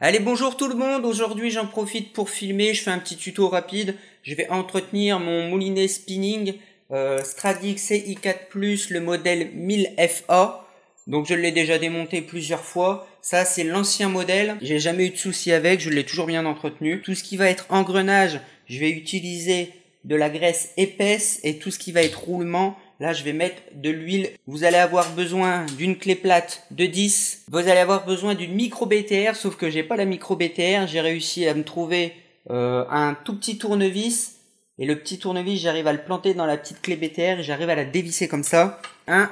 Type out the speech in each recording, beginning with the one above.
Allez, bonjour tout le monde, aujourd'hui j'en profite pour filmer, je fais un petit tuto rapide. Je vais entretenir mon moulinet spinning Stradix CI4+, le modèle 1000FA. Donc je l'ai déjà démonté plusieurs fois. Ça c'est l'ancien modèle, j'ai jamais eu de souci avec, je l'ai toujours bien entretenu. Tout ce qui va être engrenage, je vais utiliser de la graisse épaisse, et tout ce qui va être roulement, là je vais mettre de l'huile. Vous allez avoir besoin d'une clé plate de 10. Vous allez avoir besoin d'une micro BTR, sauf que j'ai pas la micro BTR. J'ai réussi à me trouver un tout petit tournevis. Et le petit tournevis, j'arrive à le planter dans la petite clé BTR et j'arrive à la dévisser comme ça. Un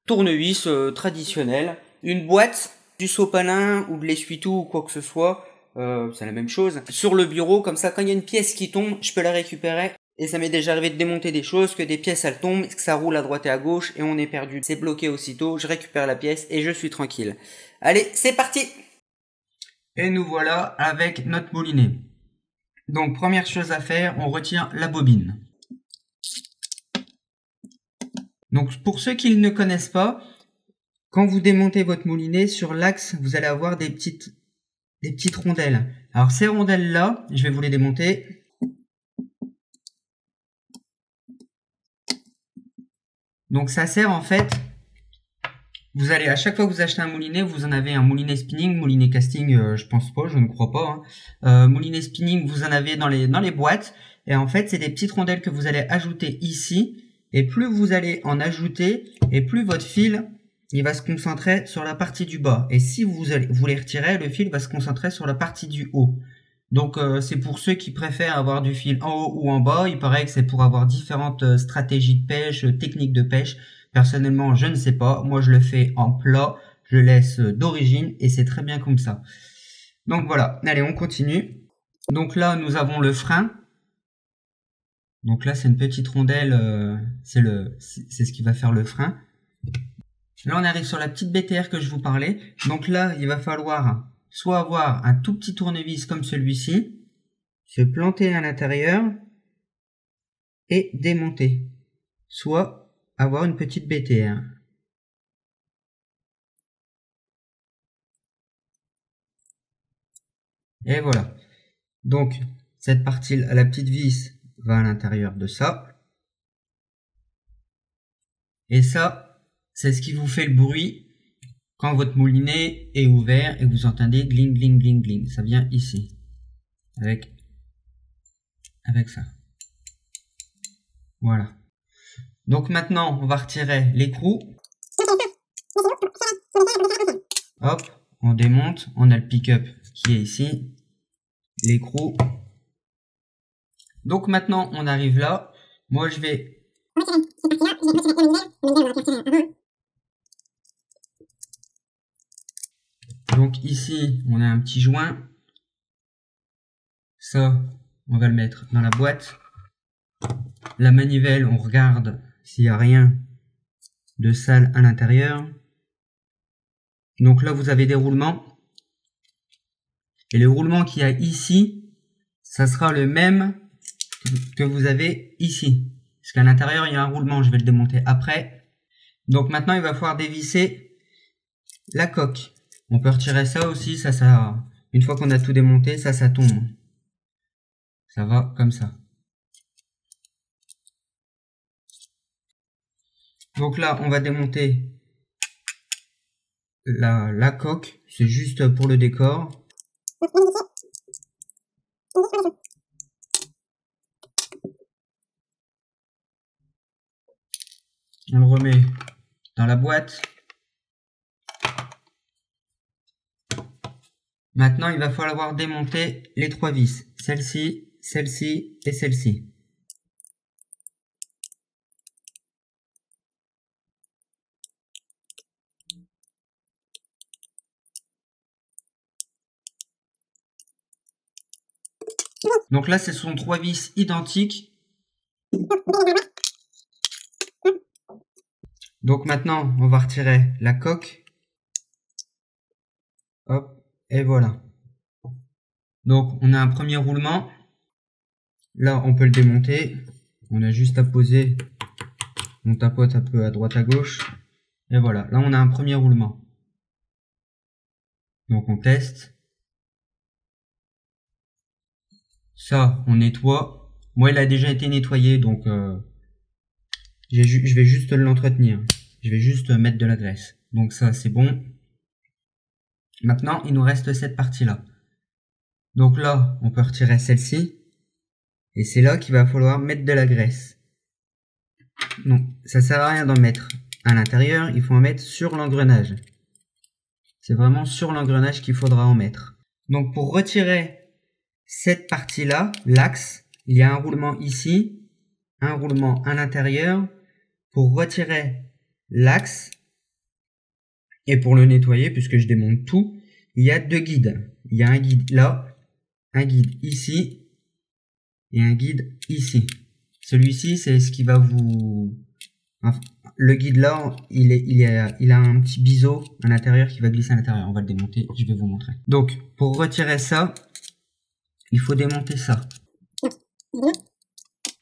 tournevis traditionnel. Une boîte, du sopalin ou de l'essuie-tout ou quoi que ce soit. C'est la même chose. Sur le bureau, comme ça, quand il y a une pièce qui tombe, je peux la récupérer. Et ça m'est déjà arrivé de démonter des choses, que des pièces elles tombent, que ça roule à droite et à gauche et on est perdu. C'est bloqué aussitôt, je récupère la pièce et je suis tranquille. Allez, c'est parti! Et nous voilà avec notre moulinet. Donc première chose à faire, on retire la bobine. Donc pour ceux qui ne connaissent pas, quand vous démontez votre moulinet, sur l'axe, vous allez avoir des petites rondelles. Alors ces rondelles là, je vais vous les démonter. Donc ça sert en fait, vous allez à chaque fois que vous achetez un moulinet, vous en avez un moulinet spinning, moulinet casting, je pense pas, je ne crois pas. Moulinet spinning, vous en avez dans les boîtes. Et en fait, c'est des petites rondelles que vous allez ajouter ici. Et plus vous allez en ajouter, et plus votre fil, il va se concentrer sur la partie du bas. Et si vous les retirez, le fil va se concentrer sur la partie du haut. Donc c'est pour ceux qui préfèrent avoir du fil en haut ou en bas. Il paraît que c'est pour avoir différentes stratégies de pêche, techniques de pêche. Personnellement, je ne sais pas. Moi, je le fais en plat. Je le laisse d'origine et c'est très bien comme ça. Donc voilà. Allez, on continue. Donc là, nous avons le frein. Donc là, c'est une petite rondelle. C'est ce qui va faire le frein. Là, on arrive sur la petite BTR que je vous parlais. Donc là, il va falloir soit avoir un tout petit tournevis comme celui-ci, se planter à l'intérieur et démonter. Soit avoir une petite BTR. Et voilà. Donc, cette partie, la petite vis va à l'intérieur de ça. Et ça, c'est ce qui vous fait le bruit quand votre moulinet est ouvert et vous entendez gling, gling, gling, gling. Ça vient ici. Avec ça. Voilà. Donc maintenant, on va retirer l'écrou. Hop, on démonte. On a le pick-up qui est ici. L'écrou. Donc maintenant, on arrive là. Moi, je vais... Donc ici, on a un petit joint. Ça, on va le mettre dans la boîte. La manivelle, on regarde s'il n'y a rien de sale à l'intérieur. Donc là, vous avez des roulements. Et le roulement qu'il y a ici, ça sera le même que vous avez ici. Parce qu'à l'intérieur, il y a un roulement. Je vais le démonter après. Donc maintenant, il va falloir dévisser la coque. On peut retirer ça aussi. Ça, une fois qu'on a tout démonté, ça tombe. Ça va comme ça. Donc là, on va démonter la coque. C'est juste pour le décor. On le remet dans la boîte. Maintenant, il va falloir démonter les trois vis. Celle-ci, celle-ci et celle-ci. Donc là, ce sont trois vis identiques. Donc maintenant, on va retirer la coque. Hop, et voilà. Donc, on a un premier roulement. Là, on peut le démonter. On a juste à poser. On tapote un peu à droite à gauche. Et voilà, là, on a un premier roulement. Donc, on teste. Ça, on nettoie. Moi, il a déjà été nettoyé, donc je vais juste l'entretenir. Je vais juste mettre de la graisse. Donc ça, c'est bon. Maintenant, il nous reste cette partie-là. Donc là, on peut retirer celle-ci. Et c'est là qu'il va falloir mettre de la graisse. Non, ça sert à rien d'en mettre à l'intérieur, il faut en mettre sur l'engrenage. C'est vraiment sur l'engrenage qu'il faudra en mettre. Donc pour retirer cette partie-là, l'axe, il y a un roulement ici, un roulement à l'intérieur. Pour retirer l'axe, et pour le nettoyer, puisque je démonte tout, il y a deux guides. Il y a un guide là, un guide ici, et un guide ici. Celui-ci, c'est ce qui va vous... Le guide là, il a un petit biseau à l'intérieur qui va glisser à l'intérieur. On va le démonter, je vais vous montrer. Donc, pour retirer ça, il faut démonter ça.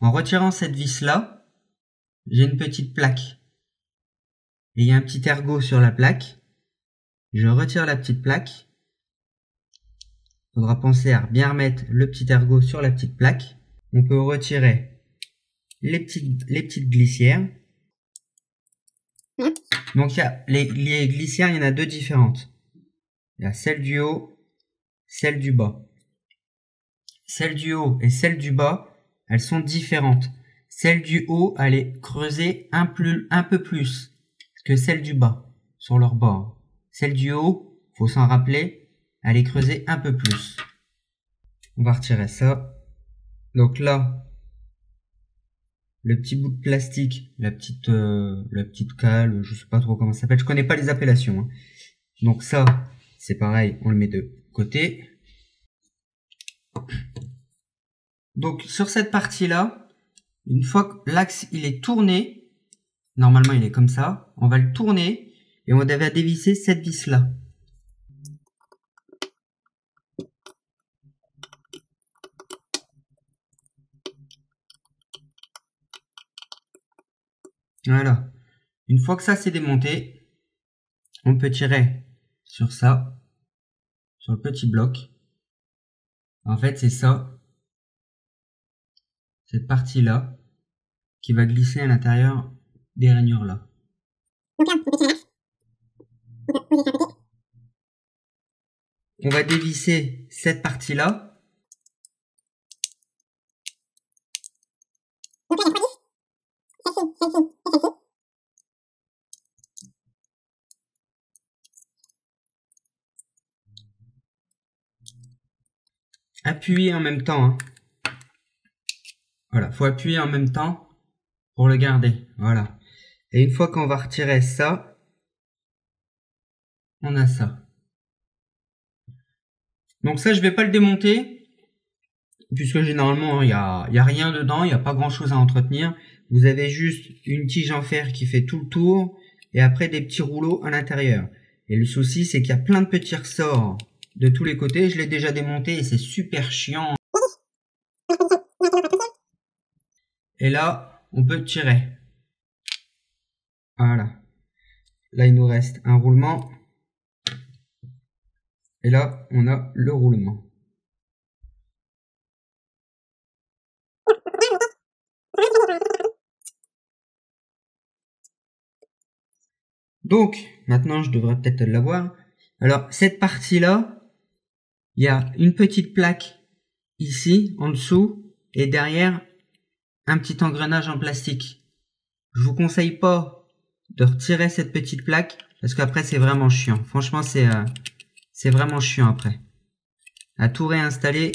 En retirant cette vis là, j'ai une petite plaque. Et il y a un petit ergot sur la plaque. Je retire la petite plaque. Il faudra penser à bien remettre le petit ergot sur la petite plaque. On peut retirer les petites glissières. Donc il y a les glissières, il y en a deux différentes. Il y a celle du haut, celle du bas. Celle du haut et celle du bas, elles sont différentes. Celle du haut, elle est creusée un peu plus que celle du bas, sur leur bord. Celle du haut, faut s'en rappeler, elle est creusée un peu plus. On va retirer ça. Donc là, le petit bout de plastique, la petite cale, je sais pas trop comment ça s'appelle, je connais pas les appellations. Hein. Donc ça, c'est pareil, on le met de côté. Donc sur cette partie-là, une fois que l'axe il est tourné, normalement il est comme ça, on va le tourner et on va dévisser cette vis-là. Voilà. Une fois que ça c'est démonté, on peut tirer sur ça, sur le petit bloc. En fait, c'est ça, cette partie-là, qui va glisser à l'intérieur des rainures là. On va dévisser cette partie-là. Appuyer en même temps. Hein. Voilà, faut appuyer en même temps pour le garder. Voilà. Et une fois qu'on va retirer ça, on a ça. Donc ça, je vais pas le démonter, puisque généralement, il y a rien dedans, il n'y a pas grand chose à entretenir. Vous avez juste une tige en fer qui fait tout le tour, et après des petits rouleaux à l'intérieur. Et le souci, c'est qu'il y a plein de petits ressorts de tous les côtés. Je l'ai déjà démonté et c'est super chiant. Et là, on peut tirer. Voilà. Là, il nous reste un roulement. Et là, on a le roulement. Donc, maintenant, je devrais peut-être l'avoir. Alors, cette partie-là, il y a une petite plaque ici, en dessous, et derrière, un petit engrenage en plastique. Je vous conseille pas de retirer cette petite plaque, parce qu'après, c'est vraiment chiant. Franchement, c'est vraiment chiant après. À tout réinstaller,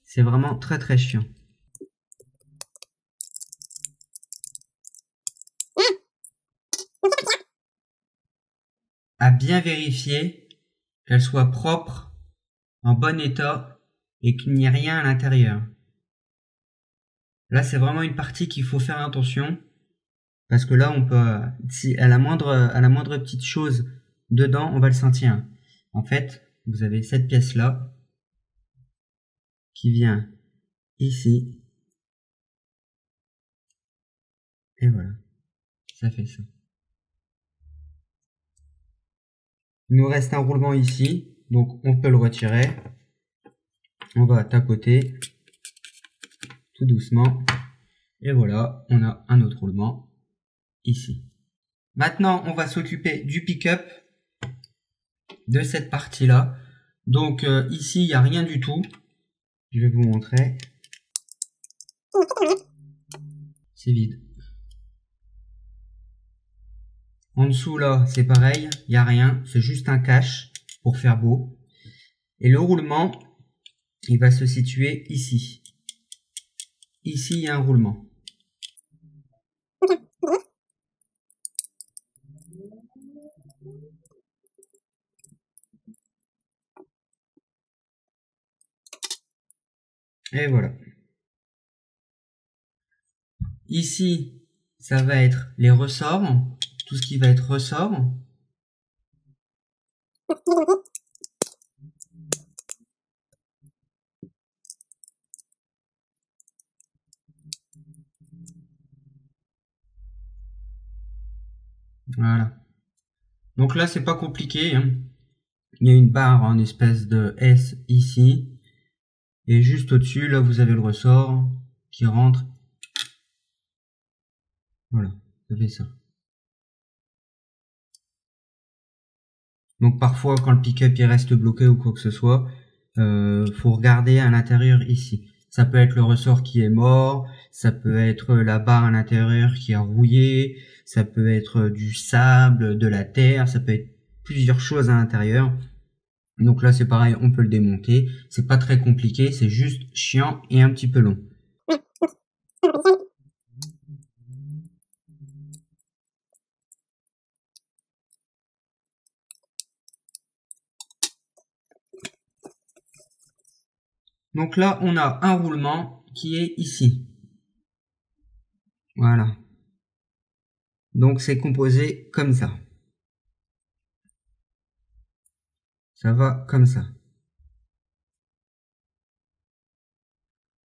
c'est vraiment très très chiant. À bien vérifier qu'elle soit propre, en bon état et qu'il n'y ait rien à l'intérieur. Là, c'est vraiment une partie qu'il faut faire attention parce que là, on peut, si à la moindre petite chose dedans, on va le sentir. En fait, vous avez cette pièce-là qui vient ici et voilà, ça fait ça. Il nous reste un roulement ici, donc on peut le retirer. On va tapoter. tout doucement. Et voilà, on a un autre roulement ici. Maintenant, on va s'occuper du pick-up de cette partie-là. Donc ici, il n'y a rien du tout. Je vais vous montrer. C'est vide. En dessous là, c'est pareil, il n'y a rien, c'est juste un cache pour faire beau. Et le roulement, il va se situer ici. Ici, il y a un roulement. Et voilà. Ici, ça va être les ressorts, tout ce qui va être ressort. Voilà. Donc là, c'est pas compliqué, hein. Il y a une barre en espèce de S ici. Et juste au-dessus, là, vous avez le ressort qui rentre. Voilà, ça fait ça. Donc parfois, quand le pick-up il reste bloqué ou quoi que ce soit, faut regarder à l'intérieur ici. Ça peut être le ressort qui est mort, ça peut être la barre à l'intérieur qui a rouillé, ça peut être du sable, de la terre, ça peut être plusieurs choses à l'intérieur. Donc là c'est pareil, on peut le démonter. C'est pas très compliqué, c'est juste chiant et un petit peu long. Donc là on a un roulement qui est ici. Voilà. Donc c'est composé comme ça. Ça va comme ça.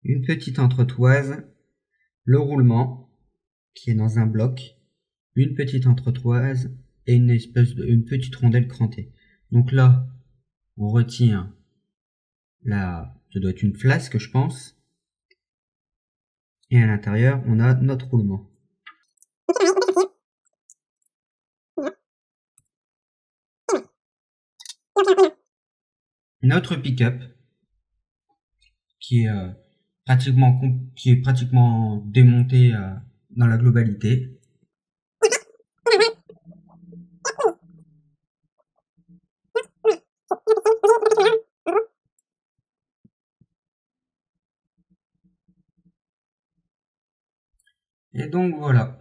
Une petite entretoise, le roulement qui est dans un bloc, une petite entretoise et une petite rondelle crantée. Donc là, on retire ça doit être une flasque, je pense. Et à l'intérieur, on a notre roulement. Notre pick-up qui est pratiquement démonté dans la globalité. Et donc voilà.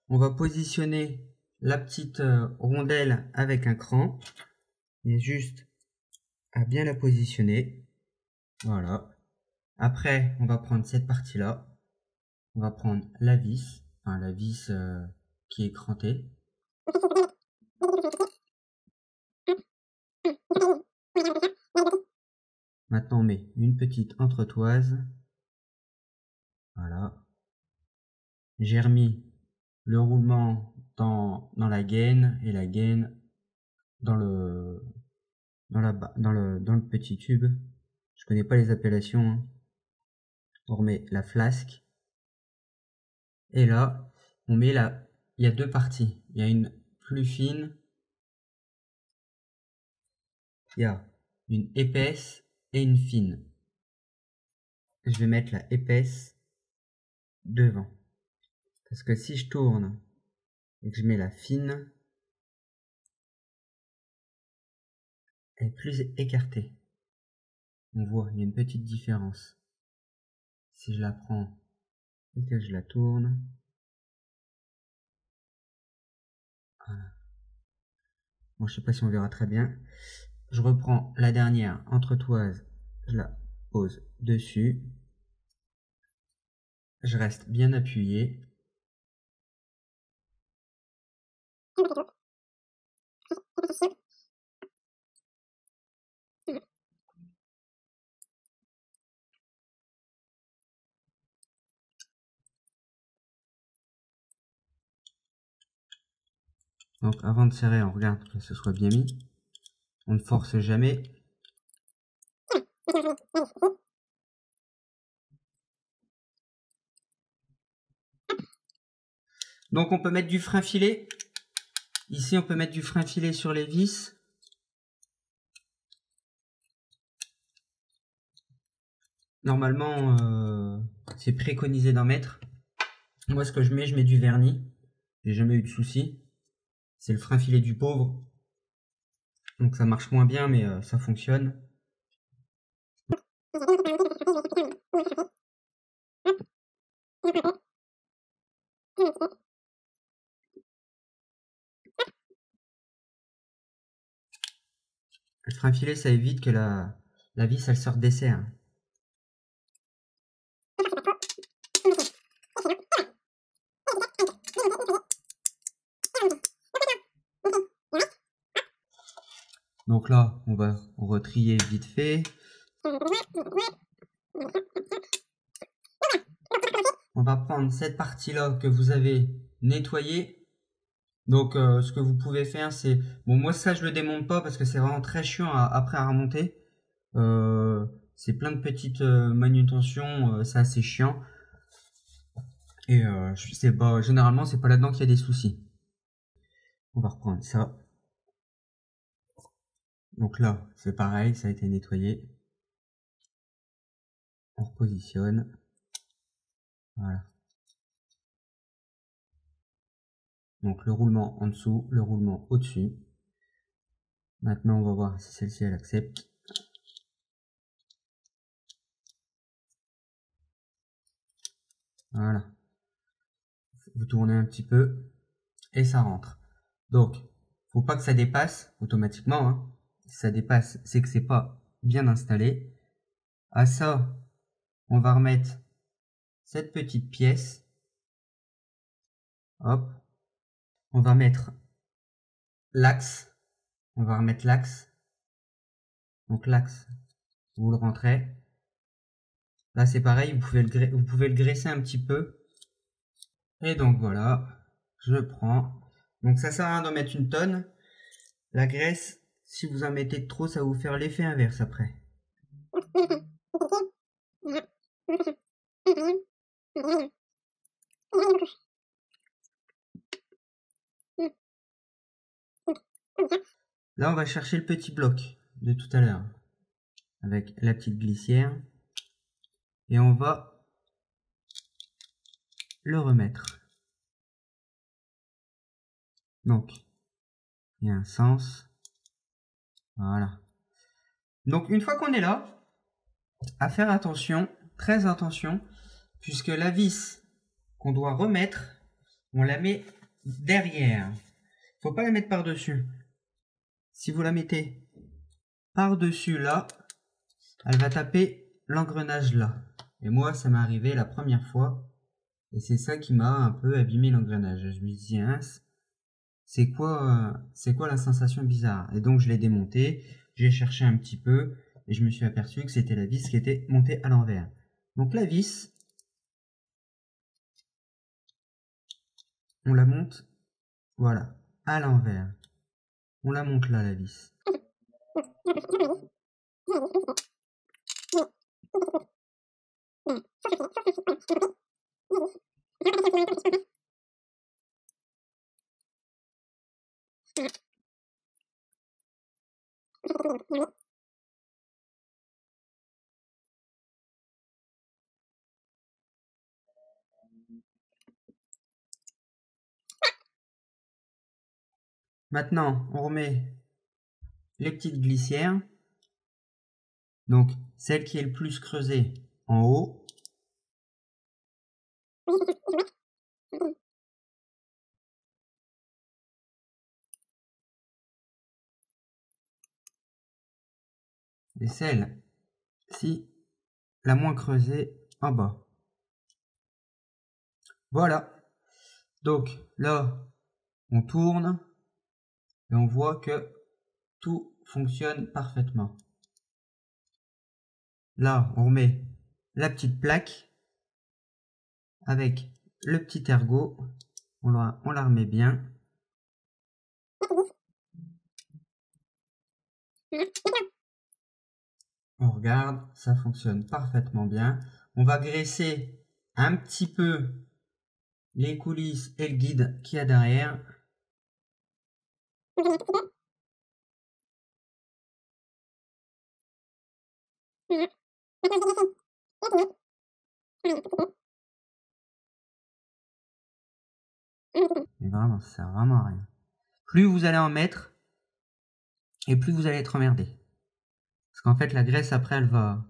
On va positionner la petite rondelle avec un cran. Et juste à bien la positionner. Voilà. Après, on va prendre cette partie-là. On va prendre la vis, enfin la vis qui est crantée. Maintenant, on met une petite entretoise. Voilà. J'ai remis le roulement dans la gaine et la gaine dans le petit tube. Je connais pas les appellations, hein. On remet la flasque. Et là, on met il y a deux parties. Il y a une plus fine. Il y a une épaisse et une fine. Je vais mettre la épaisse devant. Parce que si je tourne et que je mets la fine, elle est plus écartée. On voit, il y a une petite différence. Si je la prends et que je la tourne, voilà. Bon, je sais pas si on verra très bien. Je reprends la dernière entretoise, je la pose dessus. Je reste bien appuyé. Donc avant de serrer, on regarde que ce soit bien mis. On ne force jamais. Donc on peut mettre du frein filet. Ici on peut mettre du frein filet sur les vis. Normalement c'est préconisé d'en mettre. Moi ce que je mets du vernis. J'ai jamais eu de soucis. C'est le frein filet du pauvre. Donc ça marche moins bien mais ça fonctionne. Le frein filet ça évite que la vis elle sorte des serres. Donc là, on va retrier vite fait. On va prendre cette partie-là que vous avez nettoyée. Donc ce que vous pouvez faire, c'est... Bon, moi ça, je le démonte pas parce que c'est vraiment très chiant après à remonter. C'est plein de petites manutentions, c'est assez chiant. Et généralement, c'est pas là-dedans qu'il y a des soucis. On va reprendre ça. Donc là, c'est pareil, ça a été nettoyé. On repositionne. Voilà. Donc le roulement en dessous, le roulement au-dessus. Maintenant, on va voir si celle-ci, elle accepte. Voilà. Vous tournez un petit peu et ça rentre. Donc, faut pas que ça dépasse automatiquement. Hein. Si ça dépasse, c'est que c'est pas bien installé. À ça, on va remettre cette petite pièce. Hop. On va mettre l'axe. On va remettre l'axe. Donc l'axe, vous le rentrez. Là, c'est pareil, vous pouvez le graisser un petit peu. Et donc voilà, je prends. Donc ça sert à rien d'en mettre une tonne. La graisse, si vous en mettez trop, ça va vous faire l'effet inverse après. Là, on va chercher le petit bloc de tout à l'heure avec la petite glissière et on va le remettre. Donc, il y a un sens. Voilà. Donc, une fois qu'on est là, à faire attention, très attention, puisque la vis qu'on doit remettre, on la met derrière. Faut pas la mettre par-dessus. Si vous la mettez par-dessus là, elle va taper l'engrenage là. Et moi, ça m'est arrivé la première fois. Et c'est ça qui m'a un peu abîmé l'engrenage. Je me dis, hein, c'est quoi la sensation bizarre? Et donc, je l'ai démonté. J'ai cherché un petit peu. Et je me suis aperçu que c'était la vis qui était montée à l'envers. Donc, la vis, on la monte, voilà, à l'envers. On la monte là, la vis. Maintenant, on remet les petites glissières. Donc, celle qui est le plus creusée en haut. Et celle-ci, la moins creusée en bas. Voilà. Donc, là, on tourne et on voit que tout fonctionne parfaitement. Là, on remet la petite plaque avec le petit ergot. On la remet bien. On regarde, ça fonctionne parfaitement bien. On va graisser un petit peu les coulisses et le guide qu'il y a derrière. Mais vraiment, ça sert vraiment à rien. Plus vous allez en mettre, et plus vous allez être emmerdé. Parce qu'en fait, la graisse, après, elle va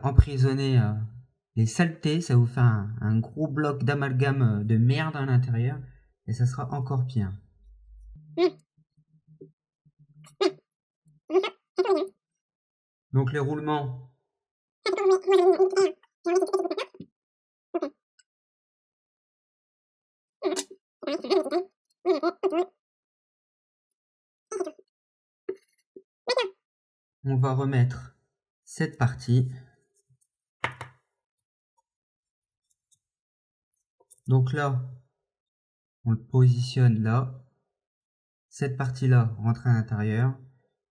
emprisonner les saletés. Ça vous fait un gros bloc d'amalgame de merde à l'intérieur. Et ça sera encore pire. Donc les roulements. On va remettre cette partie. Donc là, on le positionne là. Cette partie-là rentre à l'intérieur.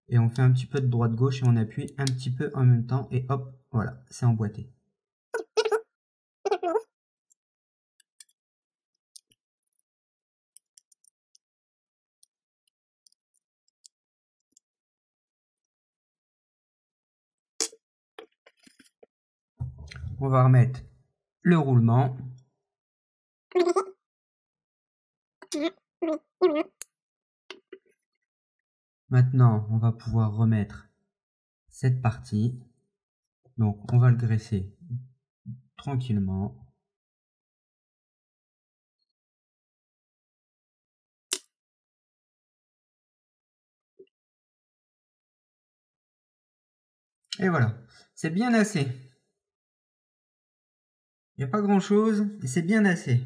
Et on fait un petit peu de droite-gauche et on appuie un petit peu en même temps. Et hop, voilà, c'est emboîté. On va remettre le roulement. Maintenant, on va pouvoir remettre cette partie. Donc, on va le graisser tranquillement. Et voilà, c'est bien assez. Il n'y a pas grand chose, mais c'est bien assez.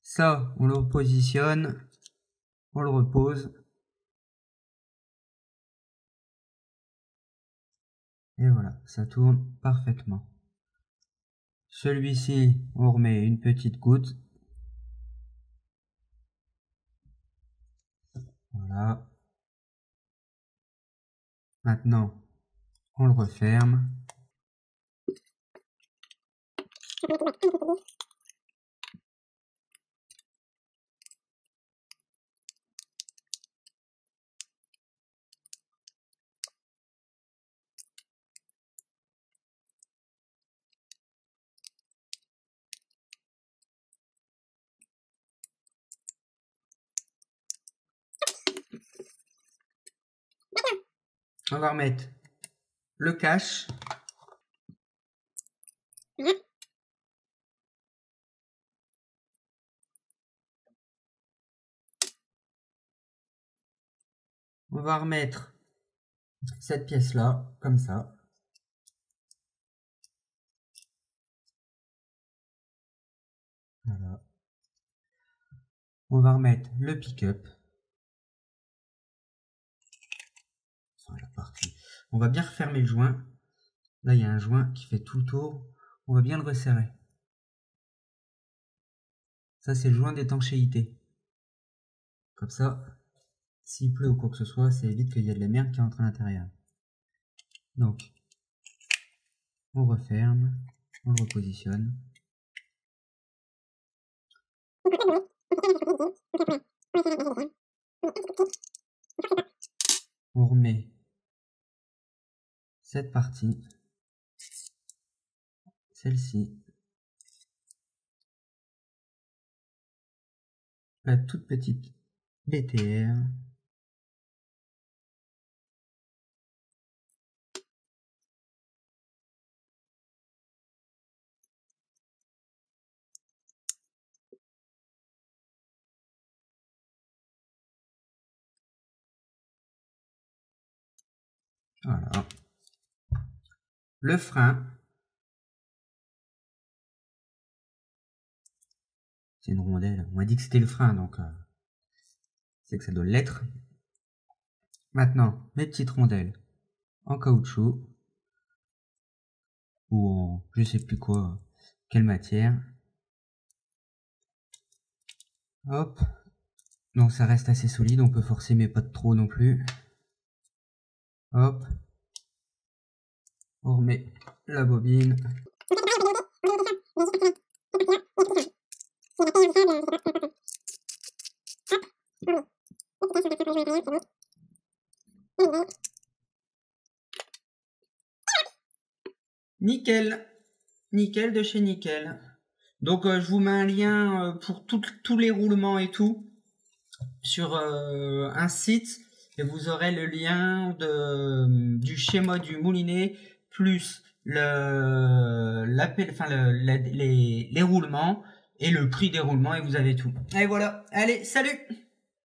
Ça, on le repositionne, on le repose. Et voilà, ça tourne parfaitement. Celui-ci, on remet une petite goutte. Voilà. Maintenant, on le referme. On va remettre le cache. On va remettre cette pièce-là, comme ça. Voilà. On va remettre le pick-up. Enfin, la partie. On va bien refermer le joint. Là, il y a un joint qui fait tout le tour. On va bien le resserrer. Ça, c'est le joint d'étanchéité. Comme ça, s'il pleut ou quoi que ce soit, ça évite qu'il y ait de la merde qui rentre à l'intérieur. Donc, on referme, on le repositionne. On remet cette partie, celle-ci, la toute petite BTR. Voilà. Le frein. C'est une rondelle. On m'a dit que c'était le frein, donc c'est que ça doit l'être. Maintenant, mes petites rondelles en caoutchouc. Ou en je sais plus quoi, quelle matière. Hop. Donc ça reste assez solide, on peut forcer mais pas de trop non plus. Hop. On remet la bobine. Nickel. Nickel de chez Nickel. Donc je vous mets un lien pour tous les roulements et tout sur un site et vous aurez le lien du schéma du moulinet plus les roulements et le prix des roulements et vous avez tout. Et voilà. Allez, salut!